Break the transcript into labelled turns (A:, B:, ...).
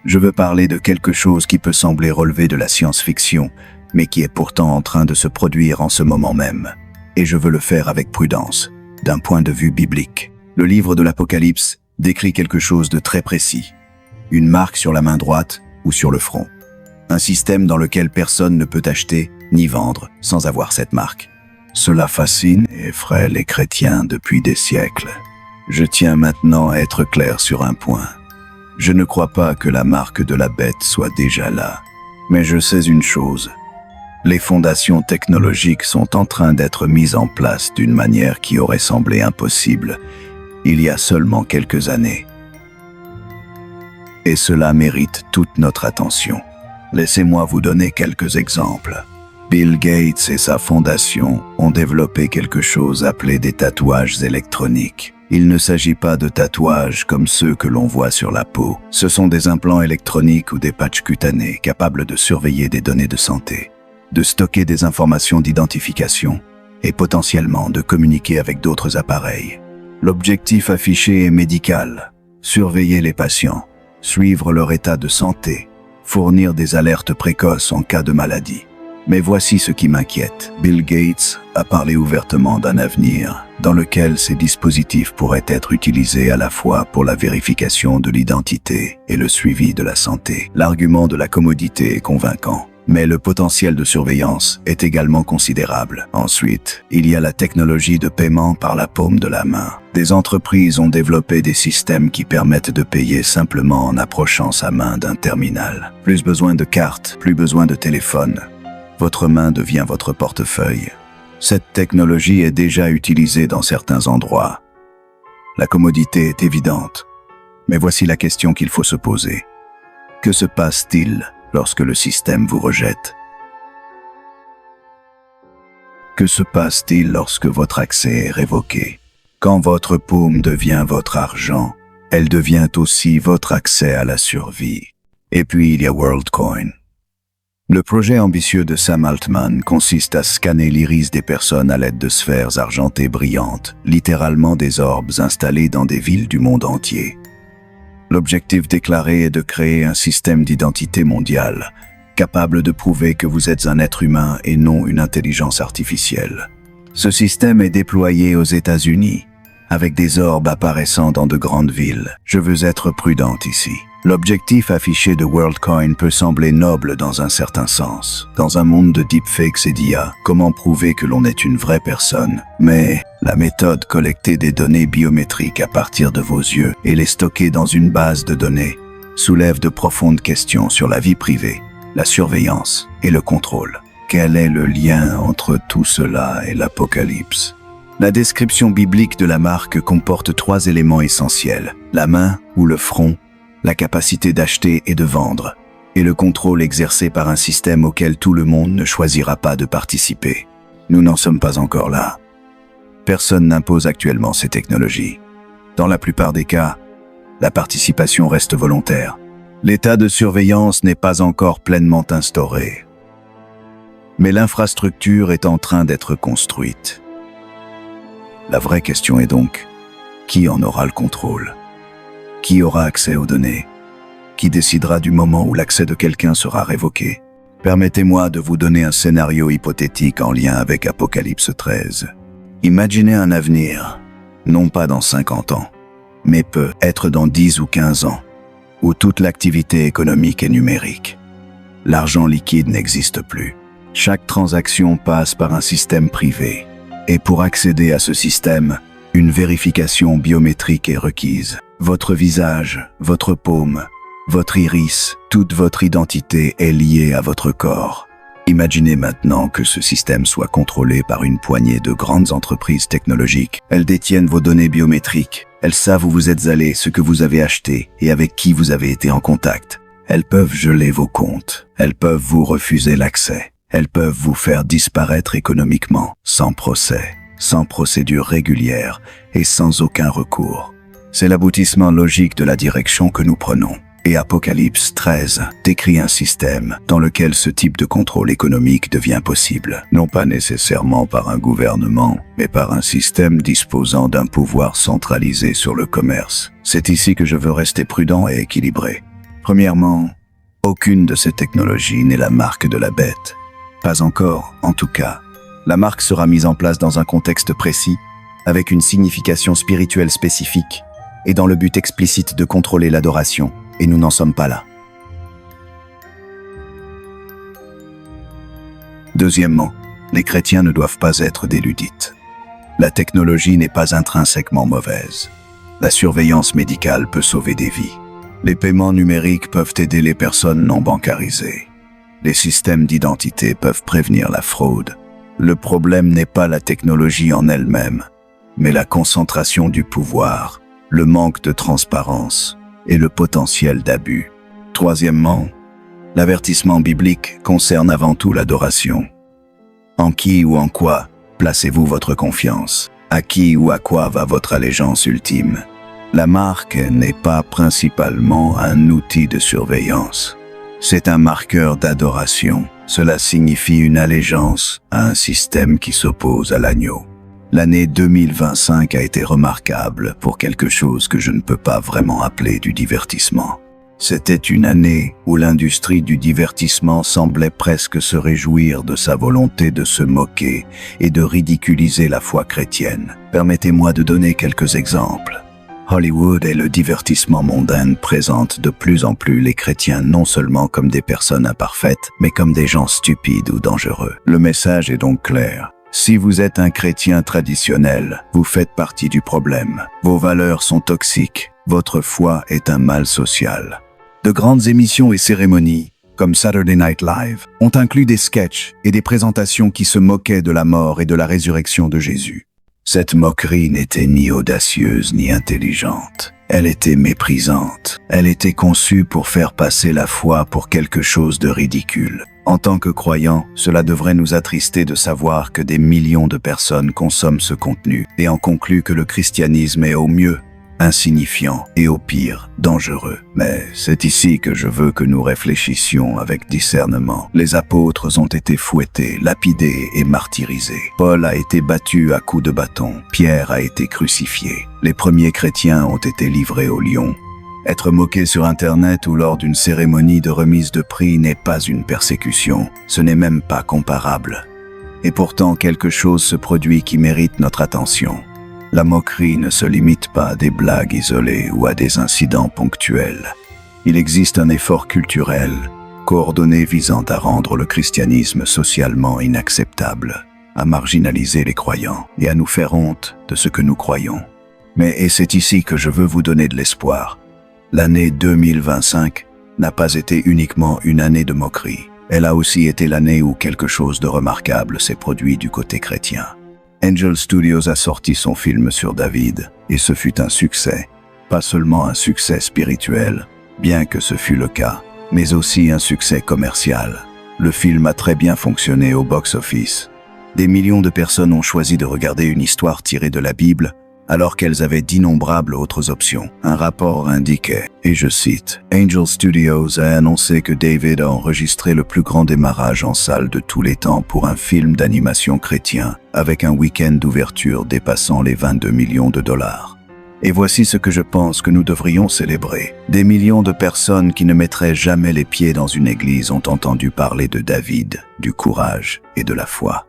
A: Je veux parler de quelque chose qui peut sembler relever de la science-fiction, mais qui est pourtant en train de se produire en ce moment même. Et je veux le faire avec prudence, d'un point de vue biblique. Le livre de l'Apocalypse décrit quelque chose de très précis. Une marque sur la main droite ou sur le front. Un système dans lequel personne ne peut acheter ni vendre sans avoir cette marque. Cela fascine et effraie les chrétiens depuis des siècles. Je tiens maintenant à être clair sur un point. Je ne crois pas que la marque de la bête soit déjà là. Mais je sais une chose. Les fondations technologiques sont en train d'être mises en place d'une manière qui aurait semblé impossible il y a seulement quelques années. Et cela mérite toute notre attention. Laissez-moi vous donner quelques exemples. Bill Gates et sa fondation ont développé quelque chose appelé des tatouages électroniques. Il ne s'agit pas de tatouages comme ceux que l'on voit sur la peau. Ce sont des implants électroniques ou des patchs cutanés capables de surveiller des données de santé, de stocker des informations d'identification et potentiellement de communiquer avec d'autres appareils. L'objectif affiché est médical, surveiller les patients, suivre leur état de santé, fournir des alertes précoces en cas de maladie. Mais voici ce qui m'inquiète. Bill Gates a parlé ouvertement d'un avenir dans lequel ces dispositifs pourraient être utilisés à la fois pour la vérification de l'identité et le suivi de la santé. L'argument de la commodité est convaincant, mais le potentiel de surveillance est également considérable. Ensuite, il y a la technologie de paiement par la paume de la main. Des entreprises ont développé des systèmes qui permettent de payer simplement en approchant sa main d'un terminal. Plus besoin de carte, plus besoin de téléphone. Votre main devient votre portefeuille. Cette technologie est déjà utilisée dans certains endroits. La commodité est évidente. Mais voici la question qu'il faut se poser. Que se passe-t-il lorsque le système vous rejette? Que se passe-t-il lorsque votre accès est révoqué? Quand votre paume devient votre argent, elle devient aussi votre accès à la survie. Et puis il y a WorldCoin. Le projet ambitieux de Sam Altman consiste à scanner l'iris des personnes à l'aide de sphères argentées brillantes, littéralement des orbes installés dans des villes du monde entier. L'objectif déclaré est de créer un système d'identité mondiale, capable de prouver que vous êtes un être humain et non une intelligence artificielle. Ce système est déployé aux États-Unis, avec des orbes apparaissant dans de grandes villes. Je veux être prudente ici. L'objectif affiché de WorldCoin peut sembler noble dans un certain sens. Dans un monde de deepfakes et d'IA, comment prouver que l'on est une vraie personne? Mais la méthode collecter des données biométriques à partir de vos yeux et les stocker dans une base de données soulève de profondes questions sur la vie privée, la surveillance et le contrôle. Quel est le lien entre tout cela et l'Apocalypse? La description biblique de la marque comporte 3 éléments essentiels: la main ou le front, la capacité d'acheter et de vendre, et le contrôle exercé par un système auquel tout le monde ne choisira pas de participer. Nous n'en sommes pas encore là. Personne n'impose actuellement ces technologies. Dans la plupart des cas, la participation reste volontaire. L'état de surveillance n'est pas encore pleinement instauré. Mais l'infrastructure est en train d'être construite. La vraie question est donc, qui en aura le contrôle? Qui aura accès aux données? Qui décidera du moment où l'accès de quelqu'un sera révoqué? Permettez-moi de vous donner un scénario hypothétique en lien avec Apocalypse 13. Imaginez un avenir, non pas dans 50 ans, mais peut-être dans 10 ou 15 ans, où toute l'activité économique est numérique. L'argent liquide n'existe plus. Chaque transaction passe par un système privé. Et pour accéder à ce système, une vérification biométrique est requise. Votre visage, votre paume, votre iris, toute votre identité est liée à votre corps. Imaginez maintenant que ce système soit contrôlé par une poignée de grandes entreprises technologiques. Elles détiennent vos données biométriques. Elles savent où vous êtes allé, ce que vous avez acheté et avec qui vous avez été en contact. Elles peuvent geler vos comptes. Elles peuvent vous refuser l'accès. Elles peuvent vous faire disparaître économiquement, sans procès, sans procédure régulière et sans aucun recours. C'est l'aboutissement logique de la direction que nous prenons. Et Apocalypse 13 décrit un système dans lequel ce type de contrôle économique devient possible, non pas nécessairement par un gouvernement, mais par un système disposant d'un pouvoir centralisé sur le commerce. C'est ici que je veux rester prudent et équilibré. Premièrement, aucune de ces technologies n'est la marque de la bête. Pas encore, en tout cas. La marque sera mise en place dans un contexte précis, avec une signification spirituelle spécifique, et dans le but explicite de contrôler l'adoration, et nous n'en sommes pas là. Deuxièmement, les chrétiens ne doivent pas être des ludites. La technologie n'est pas intrinsèquement mauvaise. La surveillance médicale peut sauver des vies. Les paiements numériques peuvent aider les personnes non bancarisées. Les systèmes d'identité peuvent prévenir la fraude. Le problème n'est pas la technologie en elle-même, mais la concentration du pouvoir, le manque de transparence et le potentiel d'abus. Troisièmement, l'avertissement biblique concerne avant tout l'adoration. En qui ou en quoi placez-vous votre confiance? À qui ou à quoi va votre allégeance ultime? La marque n'est pas principalement un outil de surveillance. C'est un marqueur d'adoration. Cela signifie une allégeance à un système qui s'oppose à l'agneau. L'année 2025 a été remarquable pour quelque chose que je ne peux pas vraiment appeler du divertissement. C'était une année où l'industrie du divertissement semblait presque se réjouir de sa volonté de se moquer et de ridiculiser la foi chrétienne. Permettez-moi de donner quelques exemples. Hollywood et le divertissement mondain présentent de plus en plus les chrétiens non seulement comme des personnes imparfaites, mais comme des gens stupides ou dangereux. Le message est donc clair. Si vous êtes un chrétien traditionnel, vous faites partie du problème. Vos valeurs sont toxiques. Votre foi est un mal social. De grandes émissions et cérémonies, comme Saturday Night Live, ont inclus des sketchs et des présentations qui se moquaient de la mort et de la résurrection de Jésus. Cette moquerie n'était ni audacieuse ni intelligente. Elle était méprisante. Elle était conçue pour faire passer la foi pour quelque chose de ridicule. En tant que croyants, cela devrait nous attrister de savoir que des millions de personnes consomment ce contenu et en concluent que le christianisme est au mieux insignifiant et au pire dangereux. Mais c'est ici que je veux que nous réfléchissions avec discernement. Les apôtres ont été fouettés, lapidés et martyrisés. Paul a été battu à coups de bâton. Pierre a été crucifié. Les premiers chrétiens ont été livrés aux lions. Être moqué sur Internet ou lors d'une cérémonie de remise de prix n'est pas une persécution. Ce n'est même pas comparable. Et pourtant, quelque chose se produit qui mérite notre attention. La moquerie ne se limite pas à des blagues isolées ou à des incidents ponctuels. Il existe un effort culturel, coordonné visant à rendre le christianisme socialement inacceptable, à marginaliser les croyants et à nous faire honte de ce que nous croyons. Et c'est ici que je veux vous donner de l'espoir. L'année 2025 n'a pas été uniquement une année de moquerie. Elle a aussi été l'année où quelque chose de remarquable s'est produit du côté chrétien. Angel Studios a sorti son film sur David, et ce fut un succès. Pas seulement un succès spirituel, bien que ce fût le cas, mais aussi un succès commercial. Le film a très bien fonctionné au box-office. Des millions de personnes ont choisi de regarder une histoire tirée de la Bible, alors qu'elles avaient d'innombrables autres options. Un rapport indiquait, et je cite, « Angel Studios a annoncé que David a enregistré le plus grand démarrage en salle de tous les temps pour un film d'animation chrétien, avec un week-end d'ouverture dépassant les 22 millions de dollars. Et voici ce que je pense que nous devrions célébrer. Des millions de personnes qui ne mettraient jamais les pieds dans une église ont entendu parler de David, du courage et de la foi.